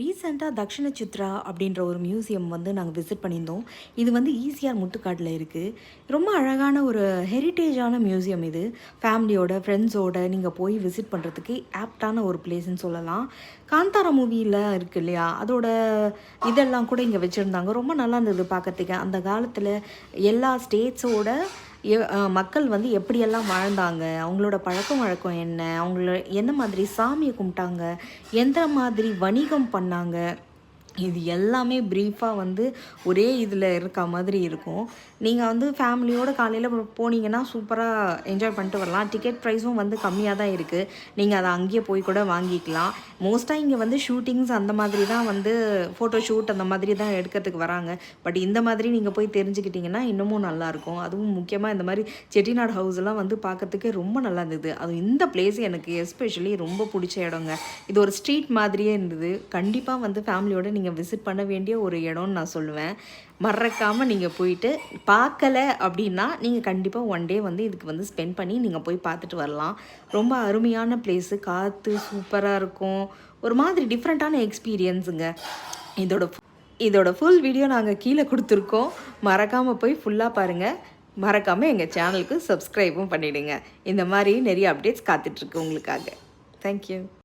ரீசெண்டாக தக்ஷிண சித்ரா அப்படின்ற ஒரு மியூசியம் வந்து நாங்கள் விசிட் பண்ணியிருந்தோம். இது வந்து ஈசிஆர் முட்டுக்காட்டில் இருக்குது. ரொம்ப அழகான ஒரு ஹெரிட்டேஜான மியூசியம் இது. ஃபேமிலியோட, ஃப்ரெண்ட்ஸோட நீங்கள் போய் விசிட் பண்ணுறதுக்கு ஆப்டான ஒரு பிளேஸ்ன்னு சொல்லலாம். காந்தாரா மூவியில் இருக்குது இல்லையா, அதோட இதெல்லாம் கூட இங்கே வச்சுருந்தாங்க. ரொம்ப நல்லா இருந்தது பார்க்கறதுக்கு. அந்த காலத்தில் எல்லா ஸ்டேட்ஸோட மக்கள் வந்து எப்படியெல்லாம் வாழ்ந்தாங்க, அவங்களோட பழக்கம் வழக்கம் என்ன, அவங்கள என்ன மாதிரி சாமியை கும்பிட்டாங்க, எந்த மாதிரி வணிகம் பண்ணாங்க, இது எல்லாமே ப்ரீஃபாக வந்து ஒரே இதில் இருக்க மாதிரி இருக்கும். நீங்கள் வந்து ஃபேமிலியோடு காலையில் போனீங்கன்னா சூப்பராக என்ஜாய் பண்ணிட்டு வரலாம். டிக்கெட் ப்ரைஸும் வந்து கம்மியாக தான் இருக்குது. நீங்கள் அதை அங்கேயே போய் கூட வாங்கிக்கலாம். மோஸ்ட்டாக இங்கே வந்து ஷூட்டிங்ஸ் அந்த மாதிரி தான் வந்து ஃபோட்டோ ஷூட் அந்த மாதிரி தான் எடுக்கிறதுக்கு வராங்க. பட் இந்த மாதிரி நீங்கள் போய் தெரிஞ்சுக்கிட்டிங்கன்னா இன்னமும் நல்லாயிருக்கும். அதுவும் முக்கியமாக இந்த மாதிரி செட்டிநாடு ஹவுஸ்லாம் வந்து பார்க்கறதுக்கு ரொம்ப நல்லா இருந்தது. அது இந்த பிளேஸ் எனக்கு எஸ்பெஷலி ரொம்ப பிடிச்ச இடங்க. இது ஒரு ஸ்ட்ரீட் மாதிரியே இருந்தது. கண்டிப்பாக வந்து ஃபேமிலியோடு நீங்கள் விசிட் பண்ண வேண்டிய ஒரு இடம்னு நான் சொல்லுவேன். மறக்காமல் நீங்கள் போயிட்டு பார்க்கலை அப்படின்னா நீங்கள் கண்டிப்பாக ஒன் டே வந்து இதுக்கு வந்து ஸ்பெண்ட் பண்ணி நீங்கள் போய் பார்த்துட்டு வரலாம். ரொம்ப அருமையான பிளேஸு, காற்று சூப்பராக இருக்கும். ஒரு மாதிரி டிஃப்ரெண்ட்டான எக்ஸ்பீரியன்ஸுங்க. இதோட ஃபுல் வீடியோ நாங்கள் கீழே கொடுத்துருக்கோம். மறக்காமல் போய் ஃபுல்லாக பாருங்கள். மறக்காமல் எங்கள் சேனலுக்கு சப்ஸ்கிரைபும் பண்ணிவிடுங்க. இந்த மாதிரி நிறைய அப்டேட்ஸ் காத்துட்ருக்கு உங்களுக்காக. தேங்க்யூ.